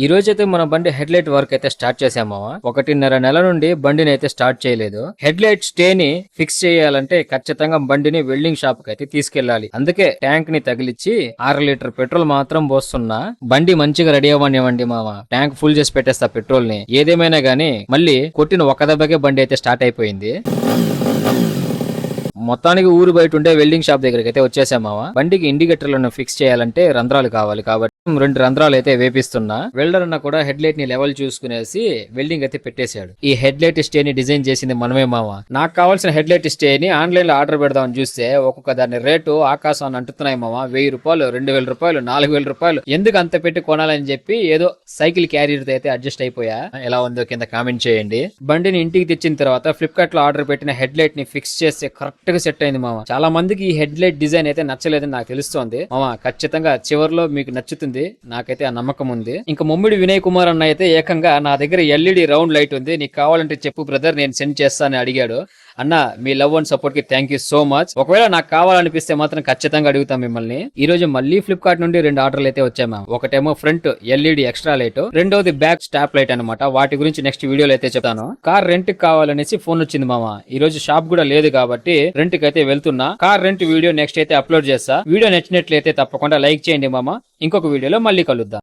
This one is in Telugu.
ఈ రోజు అయితే మన బండి హెడ్ లైట్ వర్క్ అయితే స్టార్ట్ చేసామా. 1.5 నెల నుండి బండిని అయితే స్టార్ట్ చేయలేదు. హెడ్ లైట్ స్టే ని ఫిక్స్ చేయాలంటే ఖచ్చితంగా బండిని వెల్డింగ్ షాప్ కి అయితే తీసుకెళ్లాలి. అందుకే ట్యాంక్ ని తగిలిచ్చి 6 లీటర్ పెట్రోల్ మాత్రం పోస్తున్నా. బండి మంచిగా రెడీ అవ్వనివ్వండి మామ. ట్యాంక్ ఫుల్ చేసి పెట్టేస్తా పెట్రోల్ ని. ఏదేమైనా గానీ మళ్ళీ కొట్టిన ఒక దెబ్బకే బండి అయితే స్టార్ట్ అయిపోయింది. మొత్తానికి ఊరు బయట ఉండే వెల్డింగ్ షాప్ దగ్గరికి అయితే వచ్చేసామావా. బండికి ఇండికేటర్లను ఫిక్స్ చేయాలంటే రంధ్రాలు కావాలి కాబట్టి 2 రంధ్రాలు అయితే వేపిస్తున్నా. వెల్డర్ అన్న కూడా హెడ్ లైట్ ని లెవెల్ చూసుకునేసి వెల్డింగ్ అయితే పెట్టేశాడు. ఈ హెడ్ లైట్ స్టే ని డిజైన్ చేసింది మనమే మావా. నాకు కావాల్సిన హెడ్ లైట్ స్టే ని ఆన్లైన్ లో ఆర్డర్ పెడదామని చూస్తే ఒక్కొక్క దాని రేటు ఆకాశాన్ని అంటున్నాయి మావా. 1000 రూపాయలు, 2000 రూపాయలు, 4000 రూపాయలు. ఎందుకు అంత పెట్టి కొనాలని చెప్పి ఏదో సైకిల్ క్యారియర్ అయితే అడ్జస్ట్ అయిపోయా. ఎలా ఉందో కింద కామెంట్ చేయండి. బండిని ఇంటికి తెచ్చిన తర్వాత ఫ్లిప్కార్ట్ లో ఆర్డర్ పెట్టిన హెడ్ లైట్ ని ఫిక్స్ చేస్తే కరెక్ట్ గా సెట్ అయింది మామ. చాలా మందికి ఈ హెడ్ లైట్ డిజైన్ అయితే నచ్చలేదని నాకు తెలుస్తోంది మామ. ఖచ్చితంగా చివర్లో మీకు నచ్చుతుంది, నాకైతే ఆ నమ్మకం ఉంది. ఇంకా ముమ్మిడి వినయ్ కుమార్ అన్న అయితే ఏకంగా నా దగ్గర ఎల్ఈడి రౌండ్ లైట్ ఉంది, నీకు కావాలంటే చెప్పు బ్రదర్, నేను సెండ్ చేస్తానని అడిగాడు. అన్న మీ లవ్ అండ్ సపోర్ట్ కి థ్యాంక్ యూ సో మచ్. ఒకవేళ నాకు కావాలనిపిస్తే మాత్రం ఖచ్చితంగా అడుగుతాం మిమ్మల్ని. ఈ రోజు మళ్ళీ ఫ్లిప్కార్ట్ నుండి 2 ఆర్డర్లు అయితే వచ్చాయి మ్యామ్. ఒకటేమో ఫ్రంట్ ఎల్ఈడి ఎక్స్ట్రా లైట్, రెండోది బ్యాక్ స్టాప్ లైట్ అనమాట. వాటి గురించి నెక్స్ట్ వీడియోలో అయితే చెప్తాను. కార్ రెంట్ కావాలనేసి ఫోన్ వచ్చింది మామ. ఈ రోజు షాప్ కూడా లేదు కాబట్టి రెంట్ కి అయితే వెళ్తున్నా. కార్ రెంట్ వీడియో నెక్స్ట్ అయితే అప్లోడ్ చేస్తా. వీడియో నచ్చినట్లయితే తప్పకుండా లైక్ చేయండి మామ. ఇంకొక వీడియోలో మళ్ళీ కలుద్దాం.